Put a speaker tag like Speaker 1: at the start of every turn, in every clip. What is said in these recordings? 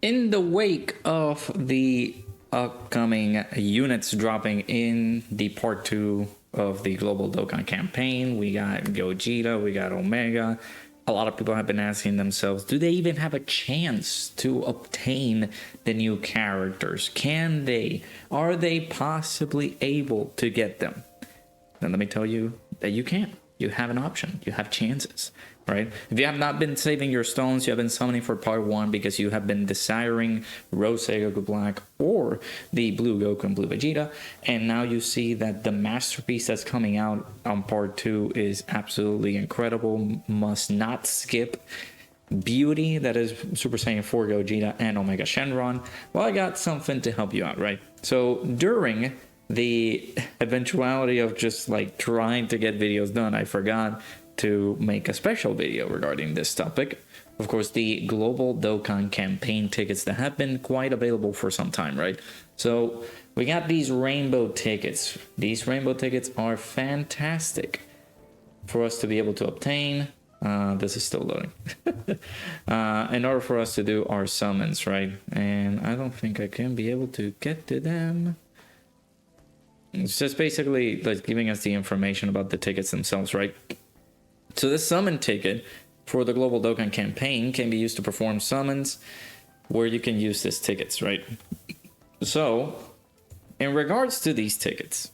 Speaker 1: In the wake of the upcoming units dropping in the part 2 of the global Dokkan campaign, we got Gogeta, we got Omega. A lot of people have been asking themselves, do they even have a chance to obtain the new characters? Can they? Are they possibly able to get them? Then let me tell you that you can. You have an option. You have chances, right? If you have not been saving your stones, you have been summoning for part 1 because you have been desiring Rose Goku Black or the Blue Goku and Blue Vegeta, and now you see that the masterpiece that's coming out on part 2 is absolutely incredible, must not skip. Beauty, that is Super Saiyan 4 Gogeta and Omega Shenron. Well, I got something to help you out, right? So during the eventuality of just like trying to get videos done, I forgot to make a special video regarding this topic. Of course, the global Dokkan campaign tickets that have been quite available for some time, right? So we got these rainbow tickets. These rainbow tickets are fantastic for us to be able to obtain. This is still loading. In order for us to do our summons, right? And I don't think I can be able to get to them. It's just basically like giving us the information about the tickets themselves, right? So this summon ticket for the global Dokkan campaign can be used to perform summons where you can use these tickets, right? So in regards to these tickets,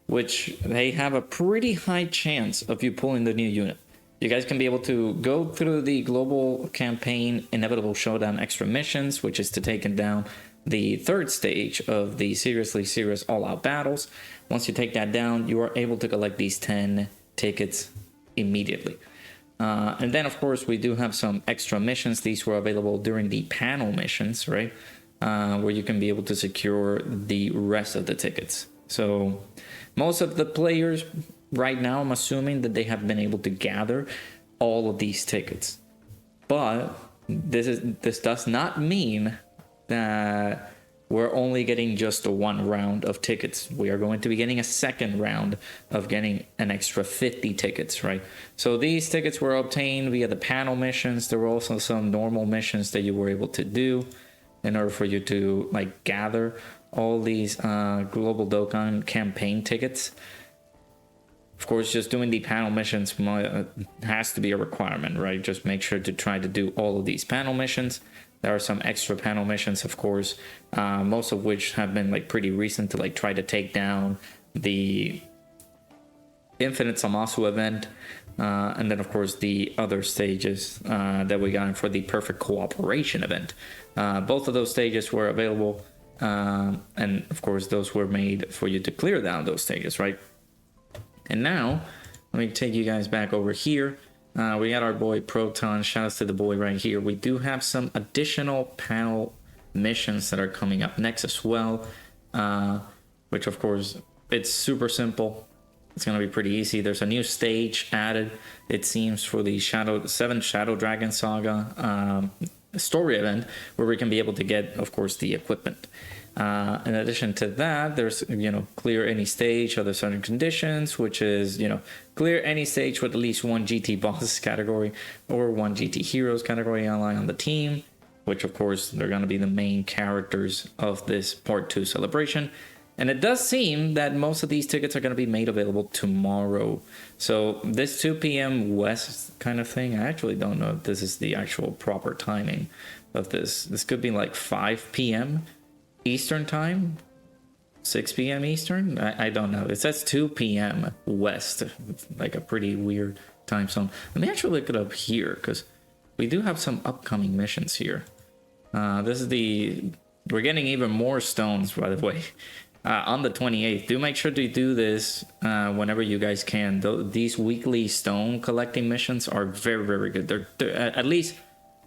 Speaker 1: which they have a pretty high chance of you pulling the new unit, you guys can be able to go through the global campaign inevitable showdown extra missions, which is to take down the third stage of the seriously serious all-out battles. Once you take that down, you are able to collect these 10 tickets immediately. And then, of course, we do have some extra missions. These were available during the panel missions, right? Where you can be able to secure the rest of the tickets. So most of the players right now, I'm assuming that they have been able to gather all of these tickets. But this does not mean that we're only getting just the one round of tickets. We are going to be getting a second round of getting an extra 50 tickets, right? So these tickets were obtained via the panel missions. There were also some normal missions that you were able to do in order for you to like gather all these global Dokkan campaign tickets. Of course, just doing the panel missions has to be a requirement, right? Just make sure to try to do all of these panel missions. There are some extra panel missions, of course, most of which have been like pretty recent to like try to take down the Infinite Samasu event. And then, of course, the other stages that we got for the Perfect Cooperation event. Both of those stages were available. And, of course, those were made for you to clear down those stages, right? And now, let me take you guys back over here. We got our boy Proton. Shoutouts to the boy right here. We do have some additional panel missions that are coming up next as well, which of course it's super simple. It's gonna be pretty easy. There's a new stage added, it seems, for the 7 Shadow Dragon Saga story event, where we can be able to get, of course, the equipment. In addition to that, there's, clear any stage under certain conditions, which is, clear any stage with at least one GT boss category or one GT heroes category ally on the team, which of course they're going to be the main characters of this part 2 celebration. And it does seem that most of these tickets are going to be made available tomorrow. So this 2 p.m. West kind of thing, I actually don't know if this is the actual proper timing of this. This could be like 5 p.m. Eastern time, 6 p.m. Eastern. I don't know. It says 2 p.m. West, like a pretty weird time zone. Let me actually look it up here because we do have some upcoming missions here. This is we're getting even more stones, by the way, on the 28th. Do make sure to do this whenever you guys can. These weekly stone collecting missions are very, very good. They're at least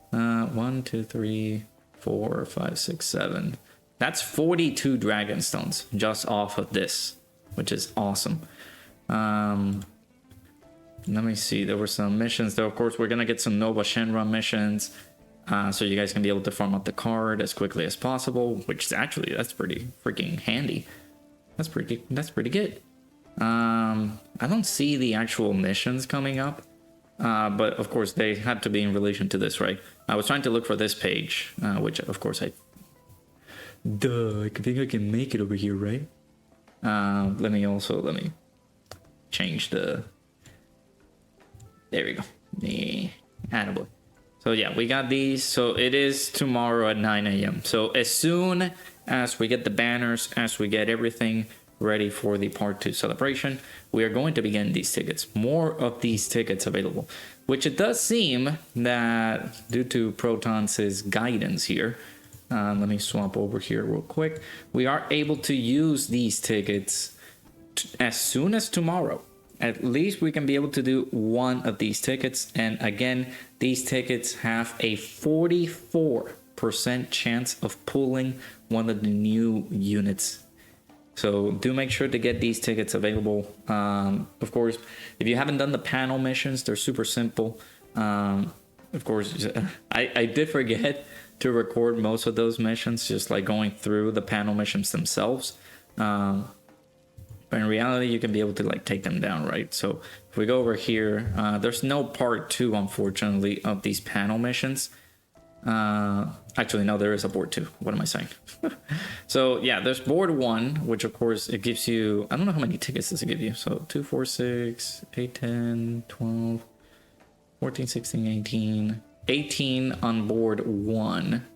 Speaker 1: 1, 2, 3, 4, 5, 6, 7. That's 42 dragon stones just off of this, which is awesome. Let me see. There were some missions though. Of course, we're gonna get some Nova Shenron missions, so you guys can be able to farm up the card as quickly as possible. Which is actually, that's pretty freaking handy. That's pretty good. I don't see the actual missions coming up but of course they had to be in relation to this, right? I was trying to look for this page, which of course I think I can make it over here, right? Let me change the, there we go, the attaboy. So yeah, we got these. So it is tomorrow at 9 a.m. So as soon as we get the banners, as we get everything ready for the part 2 celebration, we are going to begin these tickets. More of these tickets available, which it does seem that due to Proton's guidance here, let me swap over here real quick, we are able to use these tickets as soon as tomorrow. At least we can be able to do one of these tickets. And again, these tickets have a 44% chance of pulling one of the new units. So do make sure to get these tickets available. Of course, if you haven't done the panel missions, they're super simple. Of course, I did forget to record most of those missions, just like going through the panel missions themselves. But in reality, you can be able to like take them down, right? So if we go over here, there's no part 2, unfortunately, of these panel missions. Actually, no, there is a board 2. What am I saying? So yeah, there's board 1, which of course it gives you, I don't know how many tickets does it give you. So 2, 4, 6, 8, 10, 12, 14, 16, 18, 18 on board 1.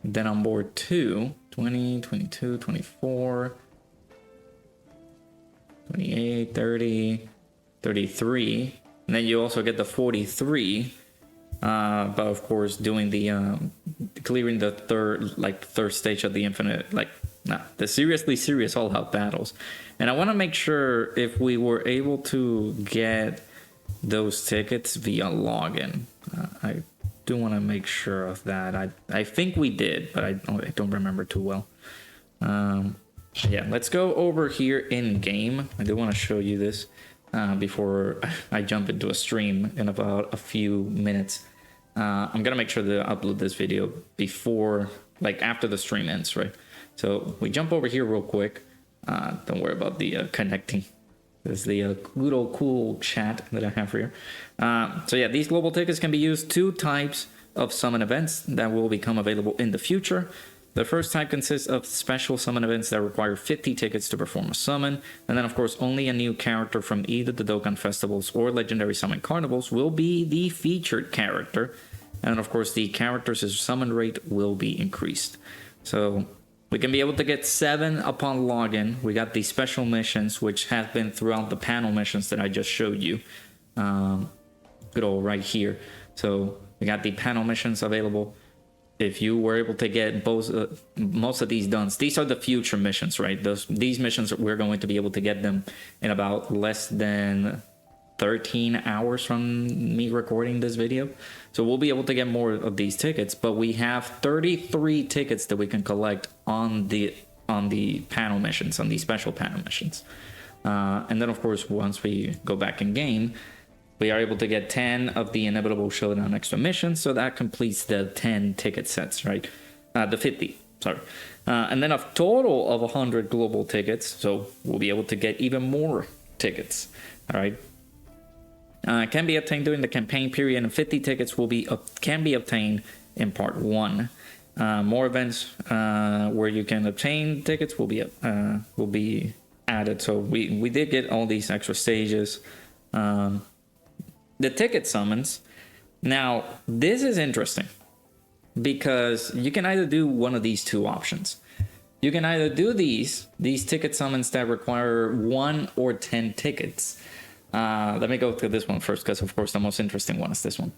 Speaker 1: Then on board 2, 20, 22, 24, 28, 30, 33. And then you also get the 43. But of course, doing the clearing the third stage of the infinite, the seriously serious all out battles. And I want to make sure if we were able to get those tickets via login. I do want to make sure of that. I think we did, but I don't remember too well. Yeah, let's go over here in game. I do want to show you this before I jump into a stream in about a few minutes. I'm gonna make sure to upload this video before, after the stream ends, right? So we jump over here real quick. Don't worry about the connecting. This is the good old cool chat that I have here. So yeah, these global tickets can be used 2 types of summon events that will become available in the future. The first type consists of special summon events that require 50 tickets to perform a summon, and then of course only a new character from either the Dokkan festivals or legendary summon carnivals will be the featured character, and of course the character's summon rate will be increased. So we can be able to get 7 upon login. We got the special missions, which have been throughout the panel missions that I just showed you. Good old right here. So we got the panel missions available. If you were able to get both, most of these done, these are the future missions, right? These missions, we're going to be able to get them in about less than 13 hours from me recording this video. So we'll be able to get more of these tickets, but we have 33 tickets that we can collect on the panel missions, on the special panel missions. And then of course, once we go back in game, we are able to get 10 of the inevitable showdown extra missions, so that completes the 10 ticket sets, right? The 50, sorry. And then a total of 100 global tickets, so we'll be able to get even more tickets, all right? Can be obtained during the campaign period, and 50 tickets can be obtained in part 1. More events where you can obtain tickets will be added. So we did get all these extra stages. The ticket summons. Now, this is interesting because you can either do one of these 2 options. You can either do these ticket summons that require 1 or 10 tickets. Let me go through this one first because, of course, the most interesting one is this one.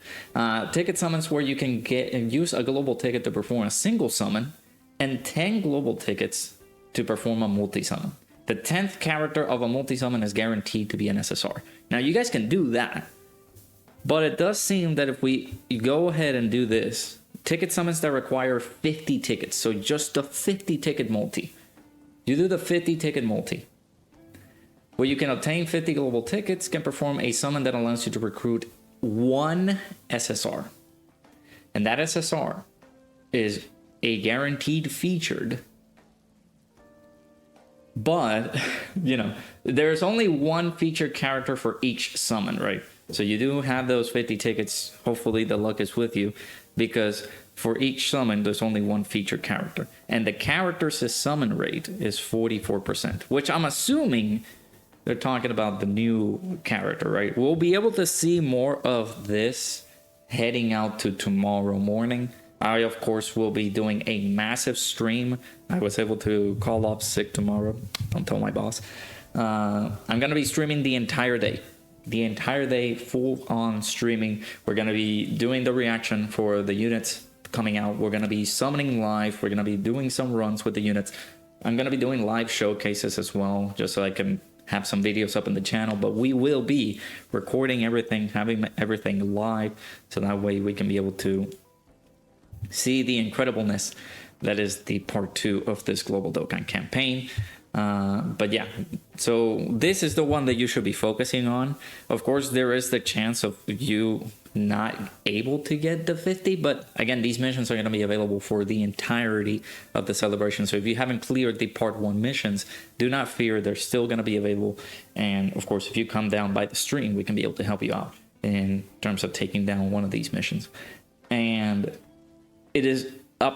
Speaker 1: Ticket summons where you can get and use a global ticket to perform a single summon and 10 global tickets to perform a multi-summon. The 10th character of a multi-summon is guaranteed to be an SSR. Now, you guys can do that. But it does seem that if we go ahead and do this, ticket summons that require 50 tickets, so just the 50 ticket multi. You do the 50 ticket multi, where you can obtain 50 global tickets, can perform a summon that allows you to recruit 1 SSR. And that SSR is a guaranteed featured. But, there's only 1 featured character for each summon, right? So you do have those 50 tickets. Hopefully the luck is with you, because for each summon, there's only one featured character. And the character's summon rate is 44%, which I'm assuming they're talking about the new character, right? We'll be able to see more of this heading out to tomorrow morning. I, of course, will be doing a massive stream. I was able to call off sick tomorrow. Don't tell my boss. I'm going to be streaming the entire day. The entire day, full on streaming. We're going to be doing the reaction for the units coming out. We're going to be summoning live. We're going to be doing some runs with the units. I'm going to be doing live showcases as well, just so I can have some videos up in the channel. But we will be recording everything, having everything live, so that way we can be able to see the incredibleness that is the part 2 of this global Dokkan campaign. But yeah, so this is the one that you should be focusing on. Of course, there is the chance of you not able to get the 50, but again, these missions are going to be available for the entirety of the celebration. So if you haven't cleared the part 1 missions, do not fear, they're still going to be available. And of course, if you come down by the stream, we can be able to help you out in terms of taking down one of these missions. And it is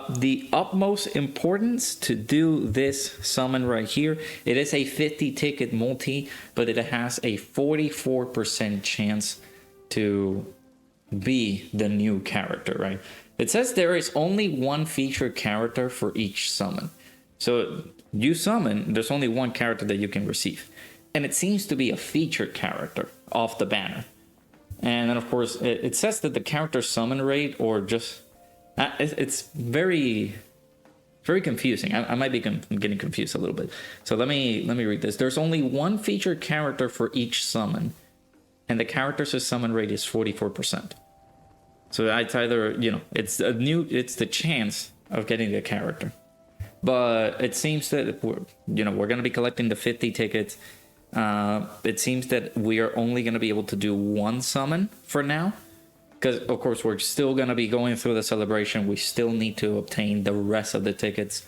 Speaker 1: the utmost importance to do this summon right here. It is a 50 ticket multi, but it has a 44% chance to be the new character, right? It says there is only one featured character for each summon. So you summon, there's only one character that you can receive. And it seems to be a featured character off the banner. And then of course, it says that the character summon rate, or just it's very confusing. I might be getting confused a little bit. So let me read this. There's only one featured character for each summon, and the character's summon rate is 44%. So it's either, you know, it's the chance of getting the character. But it seems that we're going to be collecting the 50 tickets. It seems that we are only going to be able to do one summon for now. Because, of course, we're still going to be going through the celebration. We still need to obtain the rest of the tickets.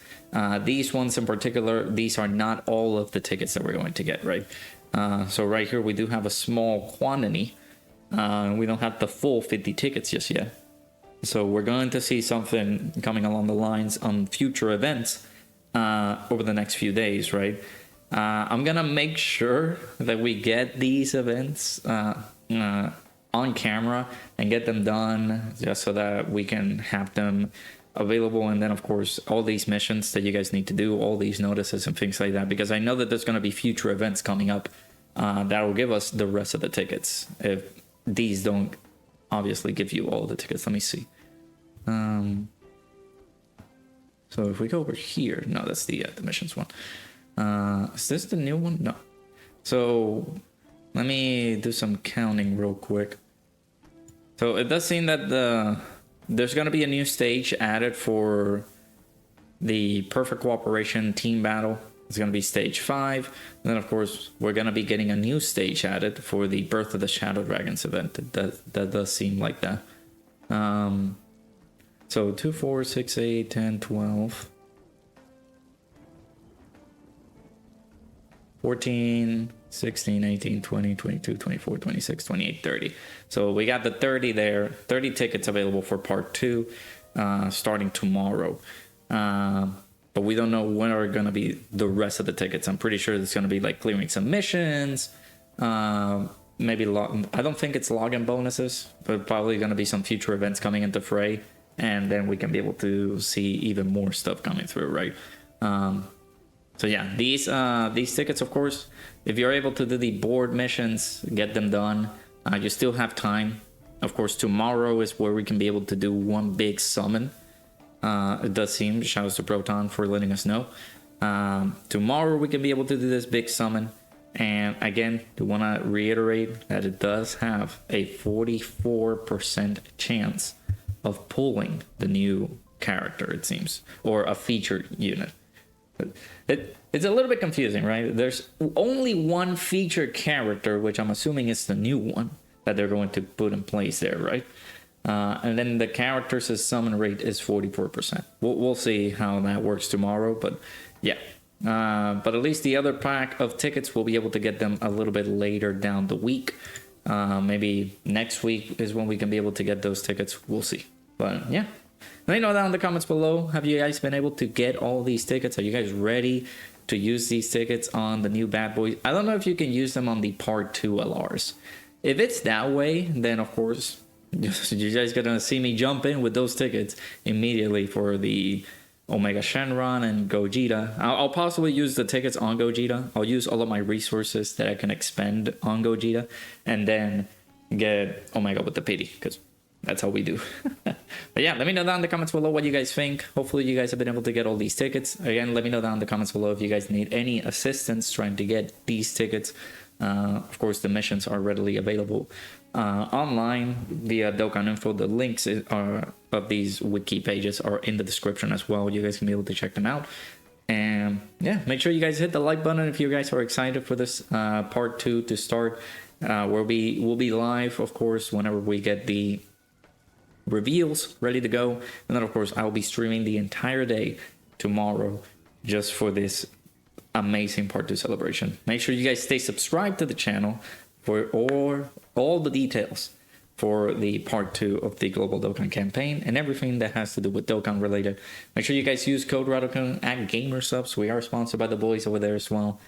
Speaker 1: These ones in particular, these are not all of the tickets that we're going to get, right? So right here, we do have a small quantity. We don't have the full 50 tickets just yet. So we're going to see something coming along the lines on future events over the next few days, right? I'm going to make sure that we get these events on camera and get them done, just so that we can have them available. And then of course all these missions that you guys need to do, all these notices and things like that, because I know that there's going to be future events coming up that will give us the rest of the tickets, if these don't obviously give you all the tickets. Let me see. So if we go over here, no, that's the missions one. Is this the new one? No. So let me do some counting real quick. So it does seem that there's going to be a new stage added for the Perfect Cooperation Team Battle. It's going to be stage 5. And then, of course, we're going to be getting a new stage added for the Birth of the Shadow Dragons event. That does seem like that. So 2, 4, 6, 8, 10, 12, 14, 16, 18, 20, 22, 24, 26, 28, 30. So we got the 30 there. 30 tickets available for part 2 starting tomorrow. But we don't know when are going to be the rest of the tickets. I'm pretty sure it's going to be like clearing some missions. Maybe I don't think it's login bonuses, but probably going to be some future events coming into fray. And then we can be able to see even more stuff coming through, right? So yeah, these tickets, of course, if you're able to do the board missions, get them done. You still have time. Of course, tomorrow is where we can be able to do one big summon. It does seem. Shout out to Proton for letting us know. Tomorrow we can be able to do this big summon. And again, I want to reiterate that it does have a 44% chance of pulling the new character, it seems, or a featured unit. It's a little bit confusing, right? There's only one featured character, which I'm assuming is the new one that they're going to put in place there, right? And then the character's summon rate is 44%. We'll see how that works tomorrow, but yeah. But at least the other pack of tickets, we'll be able to get them a little bit later down the week. Maybe next week is when we can be able to get those tickets. We'll see. But yeah, let me know down in the comments below. Have you guys been able to get all these tickets? Are you guys ready to use these tickets on the new bad boys? I don't know if you can use them on the part 2 LRs. If it's that way, then of course you guys gonna see me jump in with those tickets immediately for the Omega Shenron and Gogeta. I'll possibly use the tickets on Gogeta. I'll use all of my resources that I can expend on Gogeta and then get Omega with the pity, because that's how we do. But yeah, let me know down in the comments below what you guys think. Hopefully you guys have been able to get all these tickets. Again, let me know down in the comments below if you guys need any assistance trying to get these tickets. Of course, the missions are readily available online via Dokkan Info. The links of these wiki pages are in the description as well. You guys can be able to check them out. And yeah, make sure you guys hit the like button if you guys are excited for this part 2 to start. We'll be live, of course, whenever we get the reveals ready to go. And then, of course, I'll be streaming the entire day tomorrow just for this amazing part 2 celebration. Make sure you guys stay subscribed to the channel for all the details for the part 2 of the Global Dokkan campaign and everything that has to do with Dokkan related. Make sure you guys use code RADOKUN at GamerSubs. We are sponsored by the boys over there as well.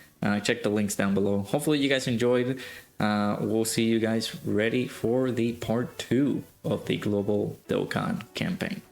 Speaker 1: Check the links down below. Hopefully you guys enjoyed. We'll see you guys ready for the part 2 of the Global Dokkan campaign.